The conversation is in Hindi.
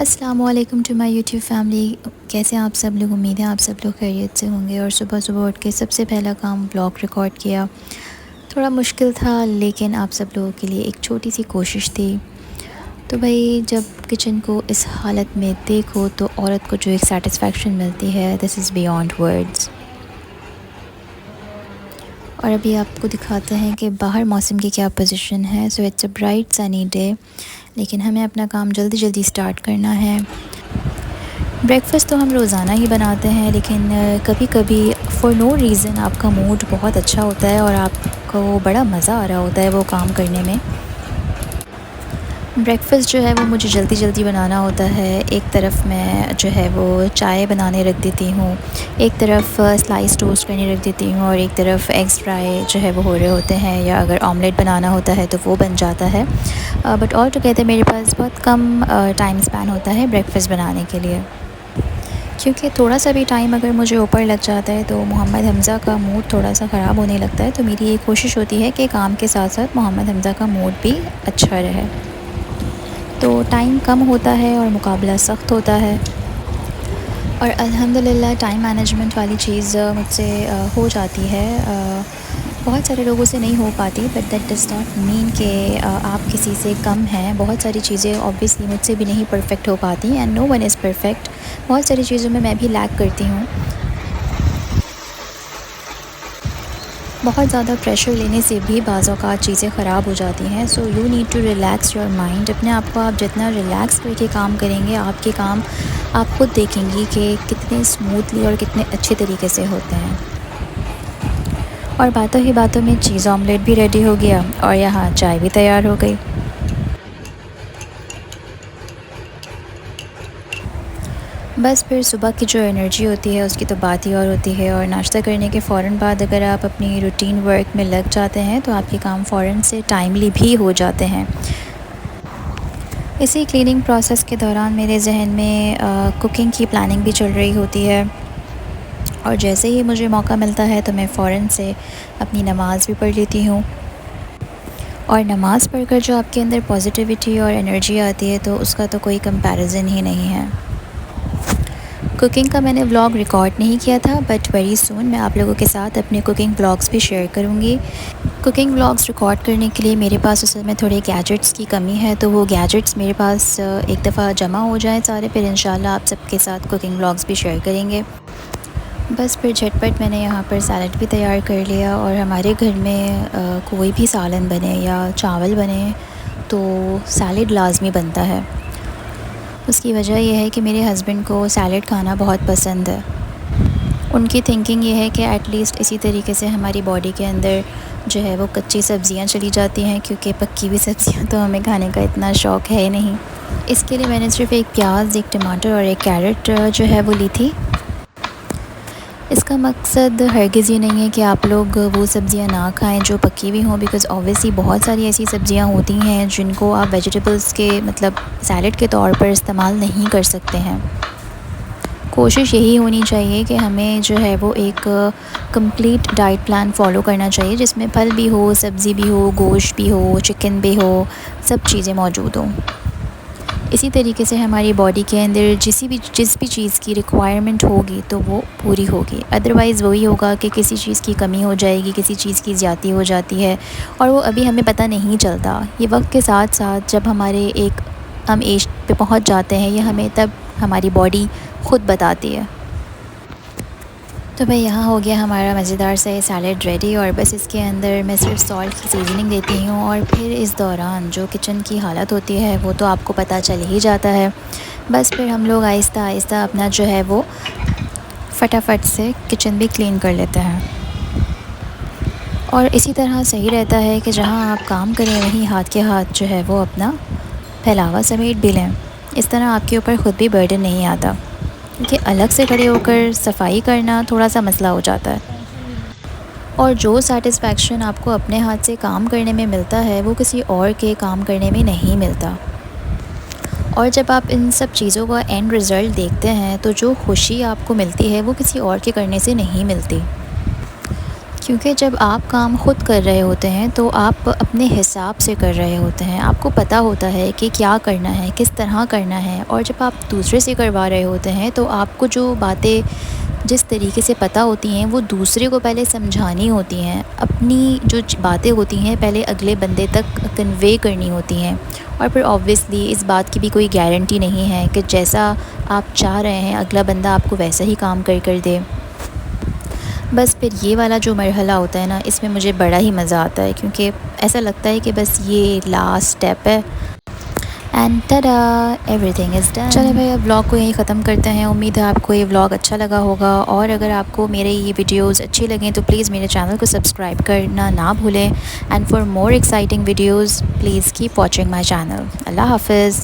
अस्सलामुअलैकुम टू माय यूट्यूब फैमिली। कैसे हैं आप सब लोग? उम्मीद है आप सब लोग खैरियत से होंगे। और सुबह सुबह उठ के सबसे पहला काम ब्लॉग रिकॉर्ड किया। थोड़ा मुश्किल था लेकिन आप सब लोगों के लिए एक छोटी सी कोशिश थी। तो भाई जब किचन को इस हालत में देखो तो औरत को जो एक सेटिस्फेक्शन मिलती है, दिस इज़ बियॉन्ड वर्ड्स। और अभी आपको दिखाते हैं कि बाहर मौसम की क्या पोजीशन है। So it's a bright sunny day, लेकिन हमें अपना काम जल्दी जल्दी स्टार्ट करना है। ब्रेकफ़ास्ट तो हम रोज़ाना ही बनाते हैं, लेकिन कभी कभी फ़ॉर नो रीज़न आपका मूड बहुत अच्छा होता है और आपको बड़ा मज़ा आ रहा होता है वो काम करने में। ब्रेकफ़ास्ट जो है वो मुझे जल्दी जल्दी बनाना होता है। एक तरफ़ मैं जो है वो चाय बनाने रख देती हूँ, एक तरफ़ स्लाइस टोस्ट करने रख देती हूँ और एक तरफ़ एग्स फ्राई जो है वो हो रहे होते हैं, या अगर ऑमलेट बनाना होता है तो वो बन जाता है। बट ऑल टुगेदर मेरे पास बहुत कम टाइम स्पैन होता है ब्रेकफ़ास्ट बनाने के लिए, क्योंकि थोड़ा सा भी टाइम अगर मुझे ऊपर लग जाता है तो मोहम्मद हमज़ा का मूड थोड़ा सा ख़राब होने लगता है। तो मेरी ये कोशिश होती है कि काम के साथ साथ मोहम्मद हमज़ा का मूड भी अच्छा रहे। तो टाइम कम होता है और मुकाबला सख्त होता है, और अल्हम्दुलिल्लाह टाइम मैनेजमेंट वाली चीज़ मुझसे हो जाती है। बहुत सारे लोगों से नहीं हो पाती, but that does not mean कि आप किसी से कम हैं। बहुत सारी चीज़ें ऑब्वियसली मुझसे भी नहीं परफेक्ट हो पाती, and no one is perfect. बहुत सारी चीज़ों में मैं भी लैग करती हूँ। बहुत ज़्यादा प्रेशर लेने से भी बाज़ औक़ात चीज़ें ख़राब हो जाती हैं। So you need to relax your mind. अपने आप को आप जितना रिलैक्स करके काम करेंगे, आपके काम आप खुद देखेंगी कि कितने स्मूथली और कितने अच्छे तरीके से होते हैं। और बातों ही बातों में चीज़ ऑमलेट भी रेडी हो गया और यहाँ चाय भी तैयार हो गई। बस फिर सुबह की जो एनर्जी होती है उसकी तो बात ही और होती है। और नाश्ता करने के फ़ौरन बाद अगर आप अपनी रूटीन वर्क में लग जाते हैं तो आपके काम फ़ौरन से टाइमली भी हो जाते हैं। इसी क्लीनिंग प्रोसेस के दौरान मेरे जहन में कुकिंग की प्लानिंग भी चल रही होती है, और जैसे ही मुझे मौका मिलता है तो मैं फ़ौरन से अपनी नमाज़ भी पढ़ लेती हूँ। और नमाज़ पढ़कर जो आपके अंदर पॉजिटिविटी और एनर्जी आती है तो उसका तो कोई कंपैरिज़न ही नहीं है। कुकिंग का मैंने व्लॉग रिकॉर्ड नहीं किया था, बट वेरी सून मैं आप लोगों के साथ अपने कुकिंग व्लॉग्स भी शेयर करूँगी। कुकिंग व्लॉग्स रिकॉर्ड करने के लिए मेरे पास उस समय थोड़े गैजेट्स की कमी है, तो वो गैजेट्स मेरे पास एक दफ़ा जमा हो जाए सारे, फिर इंशाल्लाह आप सबके साथ कुकिंग व्लॉग्स भी शेयर करेंगे। बस फिर झटपट मैंने यहाँ पर सैलड भी तैयार कर लिया। और हमारे घर में कोई भी सालन बने या चावल बने तो सैलड लाज़मी बनता है। उसकी वजह यह है कि मेरे हस्बैंड को सैलड खाना बहुत पसंद है। उनकी थिंकिंग ये है कि एटलीस्ट इसी तरीके से हमारी बॉडी के अंदर जो है वो कच्ची सब्ज़ियाँ चली जाती हैं, क्योंकि पक्की हुई सब्ज़ियाँ तो हमें खाने का इतना शौक़ है नहीं। इसके लिए मैंने सिर्फ़ एक प्याज, एक टमाटर और एक कैरेट जो है वो ली थी। इसका मकसद हरगिज़ ये नहीं है कि आप लोग वो सब्ज़ियाँ ना खाएं जो पकी हुई हों, बिकॉज़ ऑब्वियसली बहुत सारी ऐसी सब्ज़ियाँ होती हैं जिनको आप वेजिटेबल्स के मतलब सैलड के तौर पर इस्तेमाल नहीं कर सकते हैं। कोशिश यही होनी चाहिए कि हमें जो है वो एक कंप्लीट डाइट प्लान फ़ॉलो करना चाहिए, जिसमें फल भी हो, सब्ज़ी भी हो, गोश्त भी हो, चिकन भी हो, सब चीज़ें मौजूद हों। इसी तरीके से हमारी बॉडी के अंदर जिस भी चीज़ की रिक्वायरमेंट होगी तो वो पूरी होगी। अदरवाइज़ वही होगा कि किसी चीज़ की कमी हो जाएगी, किसी चीज़ की ज़्यादती हो जाती है, और वो अभी हमें पता नहीं चलता। ये वक्त के साथ साथ जब हमारे एक हम एज पे पहुंच जाते हैं, ये हमें तब हमारी बॉडी ख़ुद बताती है। तो भाई यहाँ हो गया हमारा मज़ेदार सा ये सैलड रेडी, और बस इसके अंदर मैं सिर्फ सॉल्ट की सीजनिंग देती हूँ। और फिर इस दौरान जो किचन की हालत होती है वो तो आपको पता चल ही जाता है। बस फिर हम लोग आहिस्ता आहिस्ता अपना जो है वो फटाफट से किचन भी क्लीन कर लेते हैं। और इसी तरह सही रहता है कि जहाँ आप काम करें वहीं हाथ के हाथ जो है वो अपना फैलावा समेट भी लें। इस तरह आपके ऊपर ख़ुद भी बर्डन नहीं आता, क्योंकि अलग से खड़े होकर सफाई करना थोड़ा सा मसला हो जाता है। और जो सेटिस्फेक्शन आपको अपने हाथ से काम करने में मिलता है वो किसी और के काम करने में नहीं मिलता। और जब आप इन सब चीज़ों का एंड रिज़ल्ट देखते हैं तो जो खुशी आपको मिलती है वो किसी और के करने से नहीं मिलती, क्योंकि जब आप काम ख़ुद कर रहे होते हैं तो आप अपने हिसाब से कर रहे होते हैं, आपको पता होता है कि क्या करना है, किस तरह करना है। और जब आप दूसरे से करवा रहे होते हैं तो आपको जो बातें जिस तरीके से पता होती हैं वो दूसरे को पहले समझानी होती हैं, अपनी जो बातें होती हैं पहले अगले बंदे तक कन्वे करनी होती हैं। और फिर ऑब्वियसली इस बात की भी कोई गारंटी नहीं है कि जैसा आप चाह रहे हैं अगला बंदा आपको वैसा ही काम कर दे। बस फिर ये वाला जो मरहला होता है ना, इसमें मुझे बड़ा ही मज़ा आता है, क्योंकि ऐसा लगता है कि बस ये लास्ट स्टेप है एंड टडा एवरीथिंग इज़ डन। चले भाई, अब व्लॉग को यहीं ख़त्म करते हैं। उम्मीद है आपको ये व्लॉग अच्छा लगा होगा, और अगर आपको मेरे ये वीडियोस अच्छी लगें तो प्लीज़ मेरे चैनल को सब्सक्राइब करना ना भूलें। And for more exciting videos please keep watching my channel. अल्लाह हाफिज़।